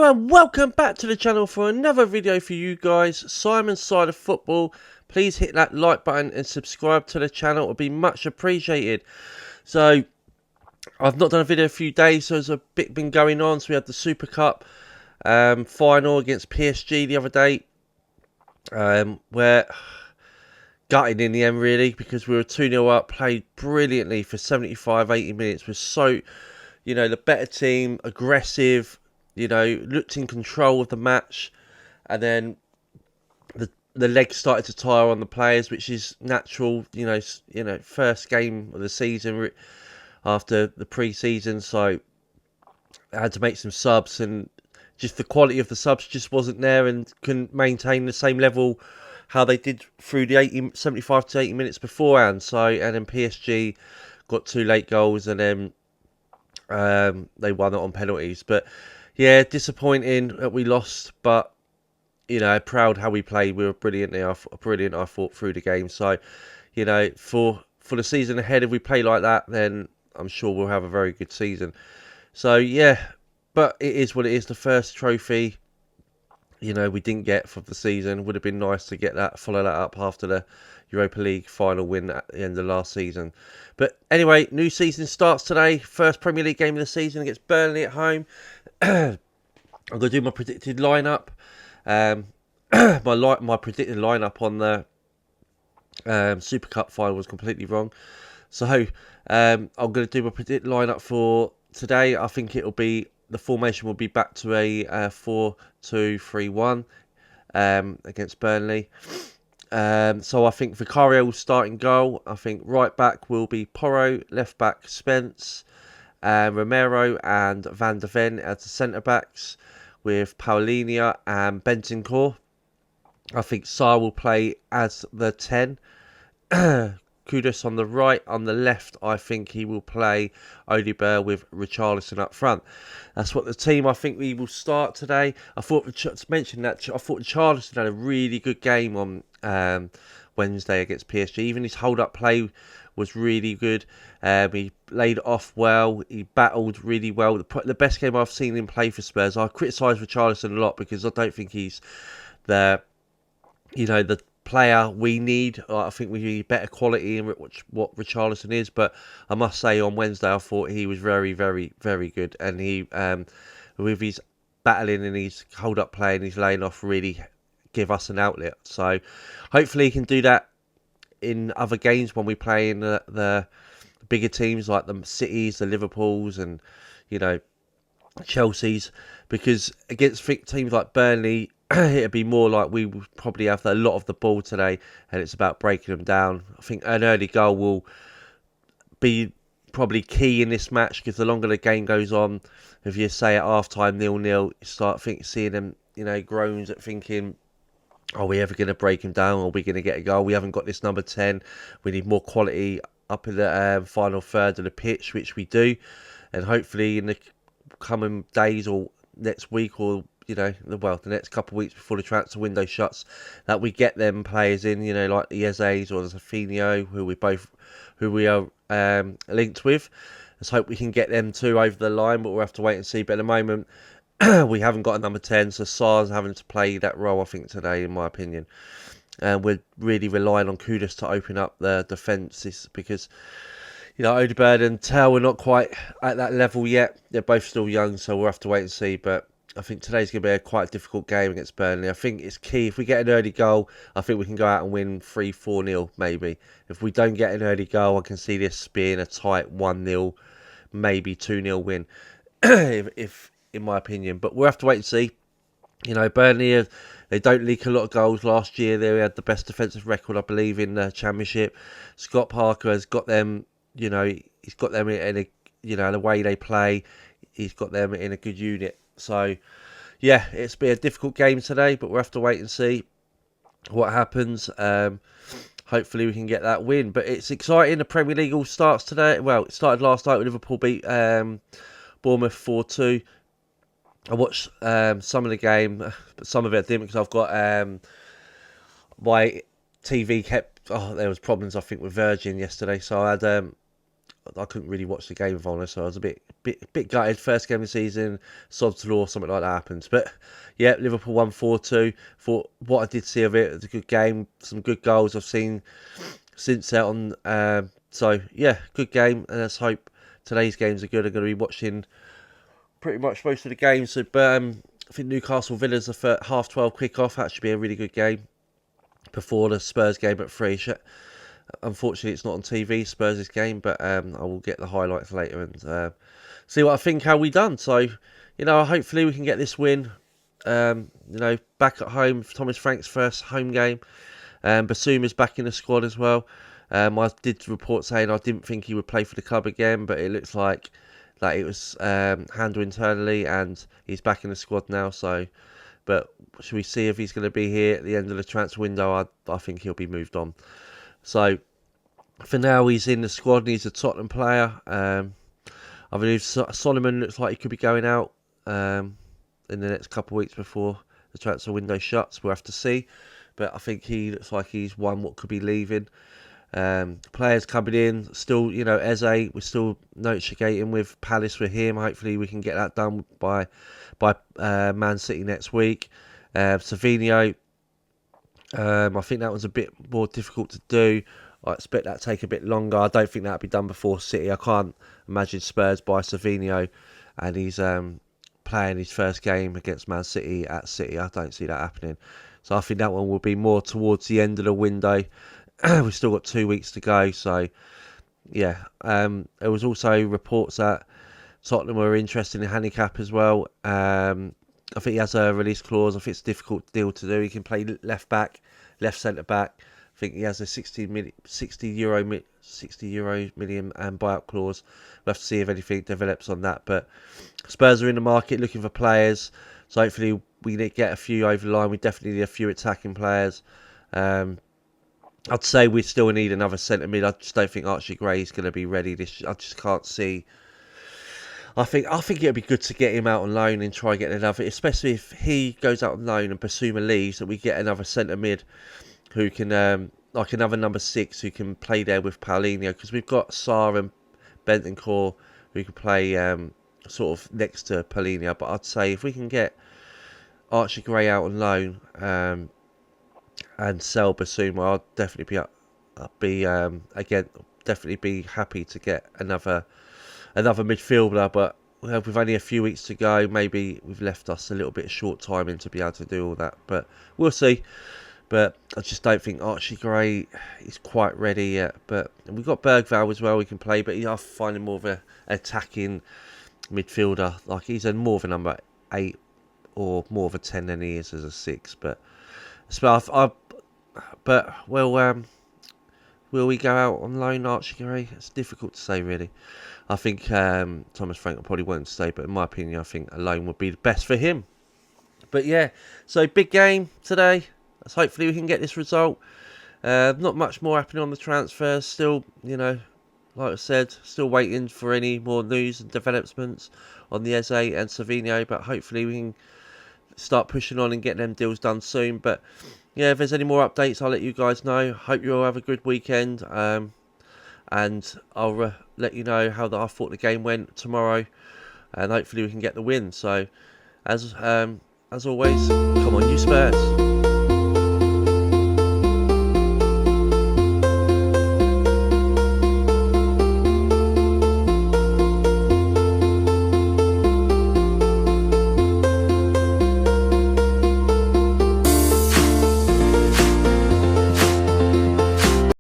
and welcome back to the channel for another video for you guys. Simon's Side of Football. Please hit that like button and subscribe to the channel. It would be much appreciated. So, I've not done a video in a few days, so there's a bit been going on. So we had the Super Cup final against PSG the other day. Where gutted in the end really, because we were 2-0 up, played brilliantly for 75-80 minutes. We're so, the better team, aggressive, looked in control of the match, and then the legs started to tire on the players, which is natural. First game of the season after the pre-season, so I had to make some subs, and just the quality of the subs just wasn't there, and couldn't maintain the same level how they did through the 75 to 80 minutes beforehand. So, and then PSG got 2 late goals, and then they won it on penalties. But yeah, disappointing that we lost, but proud how we played. We were brilliant, I thought, through the game. So, for the season ahead, if we play like that, then I'm sure we'll have a very good season. So yeah, but it is what it is. The first trophy, we didn't get for the season. Would have been nice to get that, follow that up after the Europa League final win at the end of last season. But anyway, new season starts today. First Premier League game of the season against Burnley at home. I'm going to do my predicted lineup. My predicted lineup on the Super Cup final was completely wrong. So I'm going to do my predicted lineup for today. I think the formation will be back to a 4-2-3-1 against Burnley. So I think Vicario will start in goal. I think right back will be Porro, left back Spence, Romero and Van der Ven as the centre backs, with Paulinho and Bentancur. I think Sarr will play as the 10. Kudus on the right. On the left, I think he will play Odibert with Richarlison up front. That's what the team I think we will start today. I thought Richarlison had a really good game on Wednesday against PSG. Even his hold-up play was really good. He laid off well. He battled really well. The best game I've seen him play for Spurs. I criticise Richarlison a lot because I don't think he's the player we need. I think we need better quality in what Richarlison is. But I must say, on Wednesday, I thought he was very, very, very good. And he, with his battling and his hold-up play and his laying off, really give us an outlet. So hopefully he can do that in other games when we play in the bigger teams like the Cities, the Liverpools, and Chelsea's, because against teams like Burnley, it'd be more like we would probably have a lot of the ball today, and it's about breaking them down. I think an early goal will be probably key in this match, because the longer the game goes on, if you say at half-time 0-0, you start seeing them, groans at thinking, are we ever going to break him down? Are we going to get a goal? We haven't got this number 10. We need more quality up in the final third of the pitch, which we do. And hopefully in the coming days or next week, or the next couple of weeks before the transfer window shuts, that we get them players in, like the Eze's or the Zafinio, who we are linked with. Let's hope we can get them too over the line, but we'll have to wait and see. But at the moment, we haven't got a number 10, so Sarr's having to play that role, I think, today, in my opinion. And we're really relying on Kudus to open up the defence, because Odibert and Tell are not quite at that level yet. They're both still young, so we'll have to wait and see. But I think today's going to be quite a difficult game against Burnley. I think it's key. If we get an early goal, I think we can go out and win 3-4-0 maybe. If we don't get an early goal, I can see this being a tight 1-0, maybe 2-0 win, if in my opinion. But we'll have to wait and see. Burnley, they don't leak a lot of goals. Last year, they had the best defensive record, I believe, in the Championship. Scott Parker has got them, he's got them in the way they play. He's got them in a good unit. So, yeah, it's been a difficult game today, but we'll have to wait and see what happens. Hopefully we can get that win. But it's exciting. The Premier League all starts today. Well, it started last night when Liverpool beat Bournemouth 4-2. I watched some of the game, but some of it I didn't, because I've got my TV there was problems, I think, with Virgin yesterday, so I had I couldn't really watch the game of honour, so I was a bit gutted. First game of the season, sod's law, something like that happens. But yeah, Liverpool won 4-2. Thought what I did see of it was a good game, some good goals I've seen since that on. So yeah, good game, and let's hope today's games are good. I'm going to be watching pretty much most of the games. So, but I think Newcastle Villa's a half 12 kickoff. That should be a really good game before the Spurs game at 3. Unfortunately, it's not on TV, Spurs' game, but I will get the highlights later and see what I think, how we done. So, hopefully we can get this win. Back at home, Thomas Frank's first home game. Basuma's back in the squad as well. I did report saying I didn't think he would play for the club again, but it looks like it was handled internally, and he's back in the squad now. So, but should we see if he's going to be here at the end of the transfer window? I think he'll be moved on. So, for now, he's in the squad and he's a Tottenham player. I believe Solomon looks like he could be going out in the next couple of weeks before the transfer window shuts. We'll have to see. But I think he looks like he's one what could be leaving. Players coming in, still, Eze, we're still negotiating with Palace with him. Hopefully we can get that done by Man City next week. Savinho, I think that was a bit more difficult to do. I expect that to take a bit longer. I don't think that'll be done before City. I can't imagine Spurs buy Savinho and he's playing his first game against Man City at City. I don't see that happening. So I think that one will be more towards the end of the window. We've still got 2 weeks to go. So, yeah. There was also reports that Tottenham were interested in handicap as well. I think he has a release clause. I think it's a difficult deal to do. He can play left back, left centre back. I think he has a 60 million buyout clause. We'll have to see if anything develops on that. But Spurs are in the market looking for players. So hopefully we get a few over the line. We definitely need a few attacking players. I'd say we still need another centre mid. I just don't think Archie Gray is going to be ready. I just can't see. I think it'd be good to get him out on loan and try getting another, especially if he goes out on loan and Basuma leaves, that we get another centre mid who can, like another number 6 who can play there with Paulinho, because we've got Sarr and Bentancur who can play sort of next to Paulinho. But I'd say if we can get Archie Gray out on loan and sell Basuma, I'd definitely definitely be happy to get another midfielder. But with only a few weeks to go, maybe we've left us a little bit short timing to be able to do all that. But we'll see. But I just don't think Archie Gray is quite ready yet. But we've got Bergvall as well, we can play. But I'm finding more of an attacking midfielder. Like he's more of a number 8 or more of a 10 than he is as a 6. But will we go out on loan, Archie Gray? It's difficult to say, really. I think Thomas Frank will probably won't stay, but in my opinion, I think a loan would be the best for him. But yeah, so big game today. So hopefully we can get this result. Not much more happening on the transfers. Still, like I said, still waiting for any more news and developments on the Eze and Savinho. But hopefully we can start pushing on and get them deals done soon. But yeah, if there's any more updates, I'll let you guys know. Hope you all have a good weekend. And I'll let you know how I thought the game went tomorrow. And hopefully we can get the win. So, as always, come on, you Spurs.